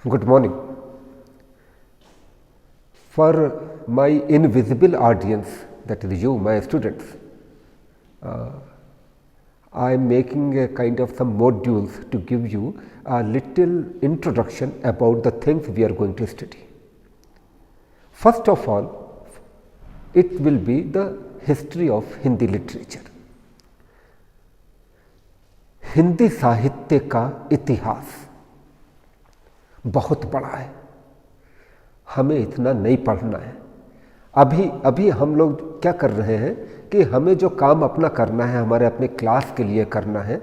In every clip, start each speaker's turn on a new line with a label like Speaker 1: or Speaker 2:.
Speaker 1: Good morning. For my invisible audience, that is you, my students, I am making a kind of some modules to give you a little introduction about the things we are going to study. First of all, it will be the history of Hindi literature. Hindi साहित्य का इतिहास बहुत बड़ा है, हमें इतना नहीं पढ़ना है। अभी हम लोग क्या कर रहे हैं कि हमें जो काम अपना करना है, हमारे अपने क्लास के लिए करना है,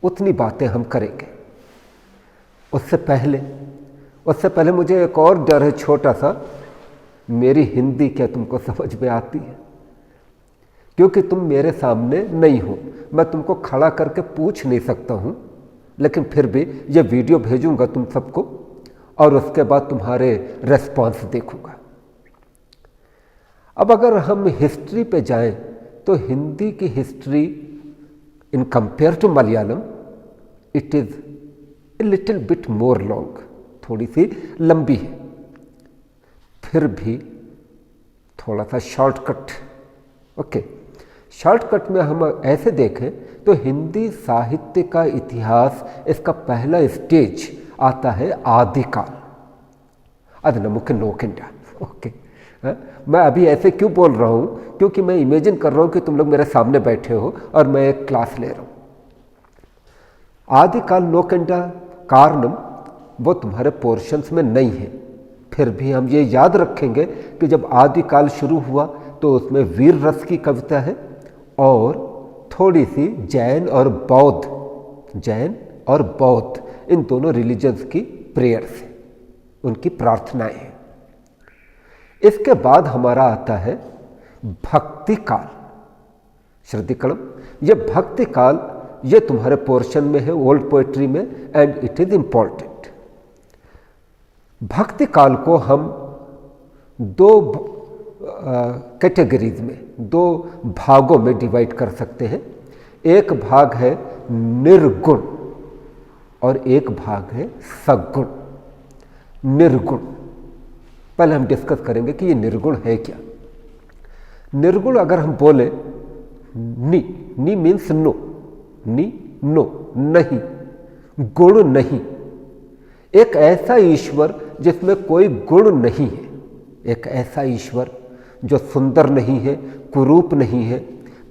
Speaker 1: उतनी बातें हम करेंगे। उससे पहले मुझे एक और डर है छोटा सा, मेरी हिंदी क्या तुमको समझ में आती है? क्योंकि तुम मेरे सामने नहीं हो, मैं तुमको खड़ा करके पूछ नहीं सकता हूँ, लेकिन फिर भी ये वीडियो भेजूंगा तुम सबको और उसके बाद तुम्हारे रेस्पॉन्स देखूंगा। अब अगर हम हिस्ट्री पे जाएं तो हिंदी की history in compare to Malayalam it is a little bit more long, थोड़ी सी लंबी है, फिर भी थोड़ा सा शॉर्टकट। ओके, शॉर्टकट में हम ऐसे देखें तो हिंदी साहित्य का इतिहास, इसका पहला स्टेज आता है आदिकाल, अदनमुख नोकिंडा। ओके, मैं अभी ऐसे क्यों बोल रहा हूँ? क्योंकि मैं इमेजिन कर रहा हूँ कि तुम लोग मेरे सामने बैठे हो और मैं एक क्लास ले रहा हूँ। आदिकाल नोकिंडा कारणम वो तुम्हारे पोर्शंस में नहीं है, फिर भी हम ये याद रखेंगे कि जब आदिकाल शुरू हुआ तो उसमें वीर रस की कविता है और थोड़ी सी जैन और बौद्ध इन दोनों रिलीजन्स की प्रेयर्स हैं, उनकी प्रार्थनाएं हैं। इसके बाद हमारा आता है भक्ति काल, श्रुतिकलम। ये भक्ति काल ये तुम्हारे पोर्शन में है, ओल्ड पोएट्री में, एंड इट इज इम्पॉर्टेंट। भक्ति काल को हम दो कैटेगरीज में, दो भागों में डिवाइड कर सकते हैं। एक भाग है निर्गुण और एक भाग है सगुण। निर्गुण पहले हम डिस्कस करेंगे कि ये निर्गुण है क्या। निर्गुण अगर हम बोले, नी मीन्स नो, नो नहीं, गुण नहीं, एक ऐसा ईश्वर जिसमें कोई गुण नहीं है, एक ऐसा ईश्वर जो सुंदर नहीं है, कुरूप नहीं है,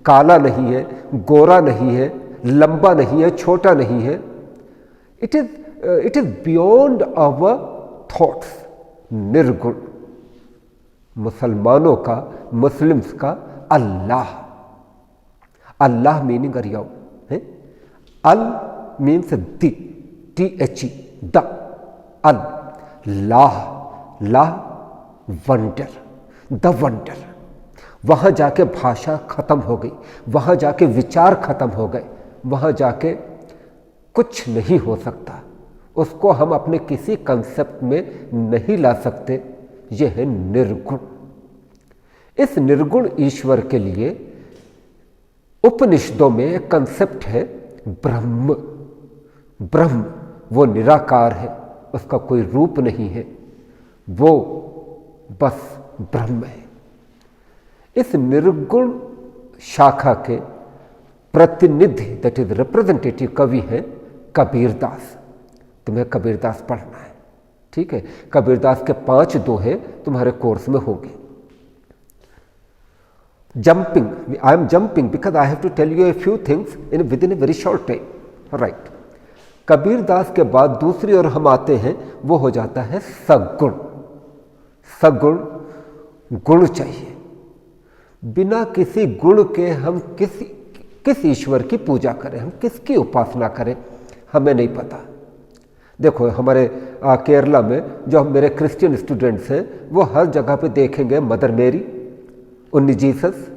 Speaker 1: काला नहीं है, गोरा नहीं है, लंबा नहीं है, छोटा नहीं है। It is beyond our thoughts. निर्गुण मुसलमानों का, मुस्लिम्स का अल्लाह, अल्लाह मीनिंग अरियाओ है। अल मीन्स दी, THE, द, अल, लाह वंडर, द वंडर। वहाँ जाके भाषा खत्म हो गई, वहाँ जाके विचार खत्म हो गए, वहाँ जाके कुछ नहीं हो सकता, उसको हम अपने किसी कंसेप्ट में नहीं ला सकते। यह है निर्गुण। इस निर्गुण ईश्वर के लिए उपनिषदों में एक कंसेप्ट है ब्रह्म। ब्रह्म वो निराकार है, उसका कोई रूप नहीं है, वो बस ब्रह्म है। इस निर्गुण शाखा के प्रतिनिधि, दैट इज रिप्रेजेंटेटिव कवि है कबीरदास। तुम्हें कबीरदास पढ़ना है, ठीक है? कबीरदास के 5 दोहे तुम्हारे कोर्स में होंगे। Jumping, I am jumping because I have to tell you a few things in with in a very short time, right? Kabirdas के बाद दूसरी ओर हम आते हैं, वो हो जाता है सगुण। सगुण गुण चाहिए, बिना किसी गुण के हम किस ईश्वर की पूजा करें, हम किसकी उपासना करें, हमें नहीं पता। देखो हमारे केरला में जो मेरे क्रिश्चियन स्टूडेंट्स हैं, वो हर जगह पे देखेंगे मदर मेरी, उन्नी जीसस,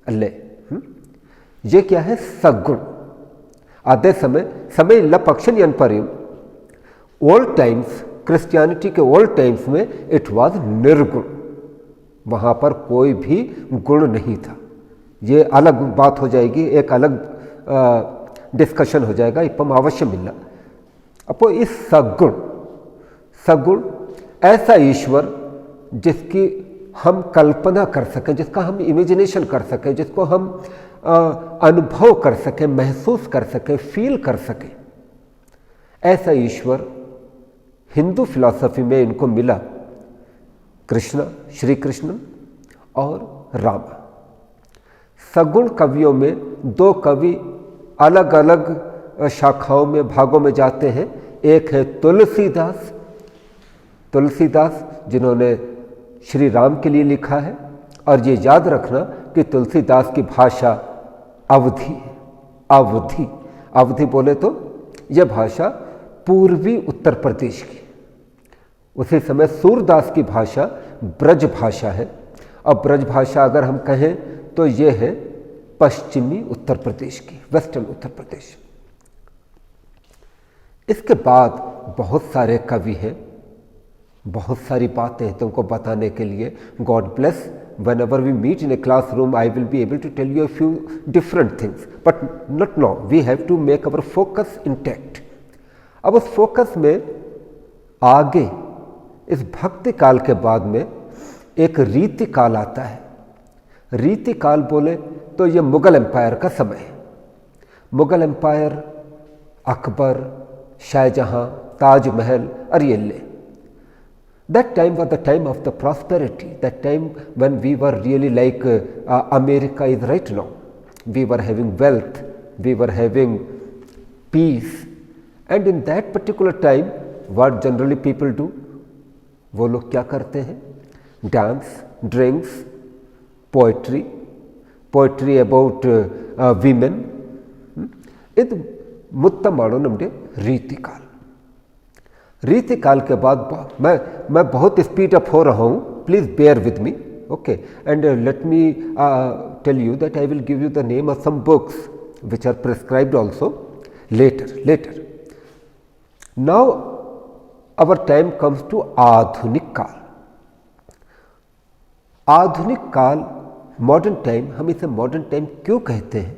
Speaker 1: अल्ले। ये क्या है? सगुण। आधे समय इल्ला पक्षन यनपरिम। ओल्ड टाइम्स, क्रिश्चियनिटी के ओल्ड टाइम्स में इट वाज निर्गुण, वहाँ पर कोई भी गुण नहीं था। ये अलग बात हो जाएगी, एक अलग डिस्कशन हो जाएगा, इपम अवश्य मिलना। अपो इस सगुण ऐसा ईश्वर जिसकी हम कल्पना कर सकें, जिसका हम इमेजिनेशन कर सकें, जिसको हम अनुभव कर सकें, महसूस कर सकें, फील कर सकें, ऐसा ईश्वर हिंदू फिलॉसफी में इनको मिला कृष्ण, श्री कृष्ण और रामा। सगुण कवियों में दो कवि अलग अलग शाखाओं में, भागों में जाते हैं। एक है तुलसीदास, जिन्होंने श्री राम के लिए लिखा है, और ये याद रखना कि तुलसीदास की भाषा अवधी है। अवधी बोले तो यह भाषा पूर्वी उत्तर प्रदेश की। उसी समय सूरदास की भाषा ब्रज भाषा है, और ब्रज भाषा अगर हम कहें तो ये है पश्चिमी उत्तर प्रदेश की, वेस्टर्न उत्तर प्रदेश। इसके बाद बहुत सारे कवि हैं, बहुत सारी बातें हैं तुमको बताने के लिए। God bless, whenever we meet in a classroom, I will be able to tell you a few different things, but not now. We have to make our focus intact. अब उस फोकस में आगे इस भक्ति काल के बाद में एक रीति काल आता है। रीति काल बोले तो ये मुगल एम्पायर का समय है। मुगल एम्पायर, अकबर, शाहजहां, ताजमहल और ये ले। That time was the time of the prosperity, that time when we were really like America is right now. We were having wealth, we were having peace, and in that particular time what generally people do, वो लोग क्या करते हैं? Dance, drinks, poetry about women. ಇದು ಮುತ್ತ ಮಾಡೋ ನಮಗೆ ರೀತಿ ಕಾಲ। रीति काल के बाद मैं बहुत स्पीड अप हो रहा हूँ, please bear with me, okay, and let me tell you that I will give you the name of some books which are prescribed also later. Now our time comes to आधुनिक काल। आधुनिक काल, modern time, हम इसे modern time क्यों कहते हैं?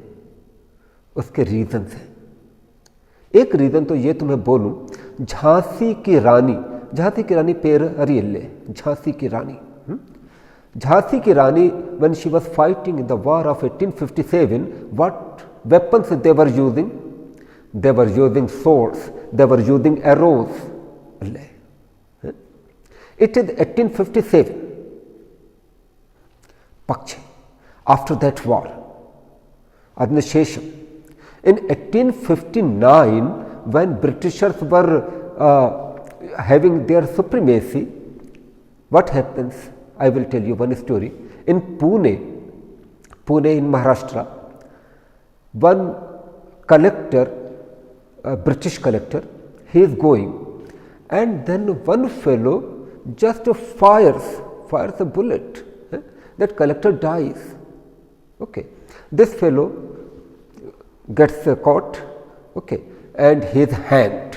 Speaker 1: उसके रीजन्स हैं। एक रीज़न तो ये तुम्हें बोलूं, झांसी की रानी पेर अरियल्ले, झांसी की रानी when she was fighting in the war of 1857, what weapons they were using? They were using swords, they were using arrows. It is 1857 पक्ष, after that war, Adnashesham. In 1859, when Britishers were having their supremacy, what happens? I will tell you one story. In Pune in Maharashtra, one collector, a British collector, he is going, and then one fellow just fires a bullet. That collector dies. Okay, this fellow gets caught, okay, and he is hanged.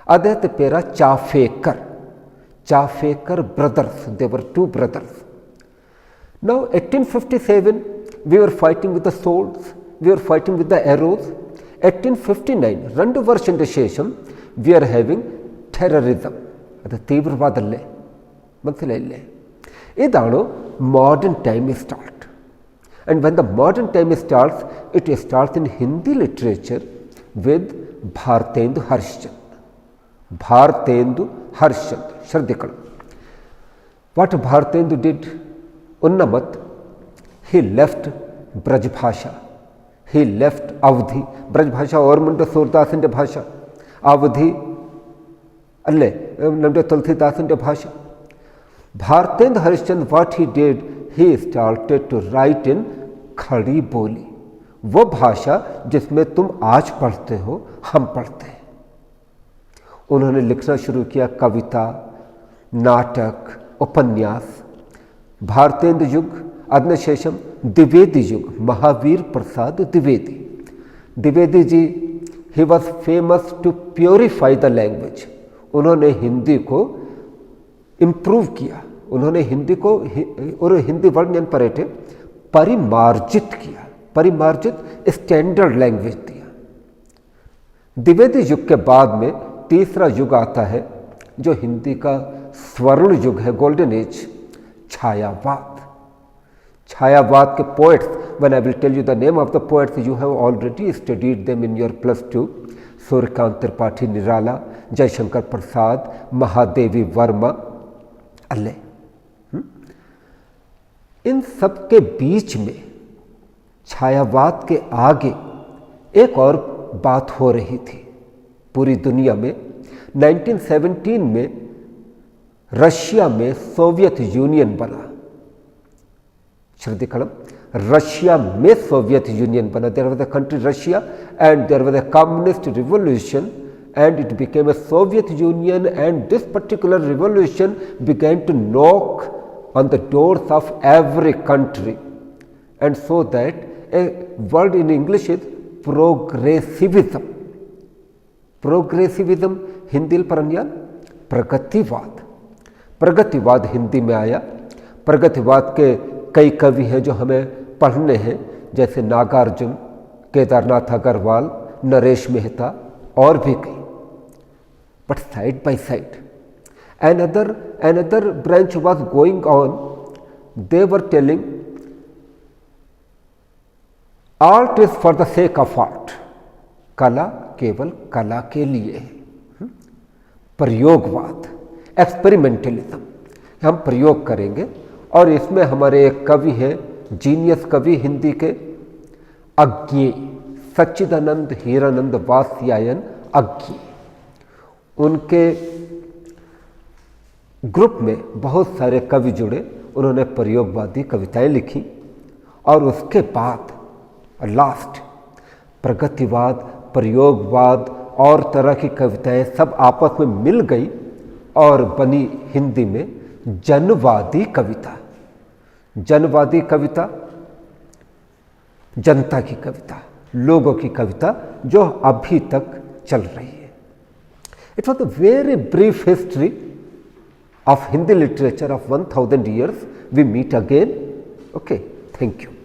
Speaker 1: Adhyat Pera Chafekar brothers, they were two brothers. Now 1857, we were fighting with the swords, we were fighting with the arrows. 1859, Rendu Varshinte Shesham, we are having terrorism. Adu Tivrvadalle, Mansilaille. Idano modern time start. And when the modern time starts, it starts in Hindi literature with Bhartendu Harshchand, Shardikal. What Bhartendu did? Unnamat, he left Braj Bhasha, he left Avdhi. Braj Bhasha Ormunda Surdasan de Bhasha, Avdhi Alle, Namde Tulsidasan de Bhasha. Bhartendu Harshchand, what he did, he started to write in खड़ी बोली, वो भाषा जिसमें तुम आज पढ़ते हो, हम पढ़ते हैं। उन्होंने लिखना शुरू किया कविता, नाटक, उपन्यास। भारतेंदु युग, अग्नशेषम, द्विवेदी युग, Mahavir Prasad Dwivedi ji, he was famous to purify the language. उन्होंने हिंदी को इम्प्रूव किया, उन्होंने हिंदी को, और हिंदी वर्ड ज्ञान परेठे परिमार्जित स्टैंडर्ड लैंग्वेज दिया। द्विवेदी युग के बाद में तीसरा युग आता है जो हिंदी का स्वर्ण युग है, गोल्डन एज, छायावाद। छायावाद के poets, when I will tell you the name of the poets, you have already studied them in your +2, Suryakant Tripathi Nirala, Jaishankar Prasad, Mahadevi Verma, अल्ले। इन सब के बीच में छायावाद के आगे एक और बात हो रही थी पूरी दुनिया में। 1917 में रशिया में सोवियत यूनियन बना। श्रुति कलम, रशिया में सोवियत यूनियन बना। There was a country Russia and there was a communist revolution and it became a Soviet Union, and this particular revolution began to knock on the doors of every country, and so that a word in English is progressivism. Progressivism Hindi परन्याल प्रगतिवाद। प्रगतिवाद हिंदी में आया। प्रगतिवाद के कई कवि हैं जो हमें पढ़ने हैं, जैसे नागार्जुन, केदारनाथ अग्रवाल, नरेश मेहता और भी कई। But side by side, another branch was going on. They were telling art is for the sake of art. कला केवल कला के लिए है। प्रयोगवाद, एक्सपेरिमेंटलिज्म, हम प्रयोग करेंगे। और इसमें हमारे एक कवि हैं, जीनियस कवि हिंदी के, अज्ञेय, सच्चिदानंद हीरानंद वात्स्यायन अज्ञेय। उनके ग्रुप में बहुत सारे कवि जुड़े, उन्होंने प्रयोगवादी कविताएं लिखी। और उसके बाद लास्ट प्रगतिवाद, प्रयोगवाद और तरह की कविताएं सब आपस में मिल गई और बनी हिंदी में जनवादी कविता। जनवादी कविता, जनता की कविता, लोगों की कविता, जो अभी तक चल रही है। It was a very brief history of Hindi literature of 1000 years. We meet again. Okay, thank you.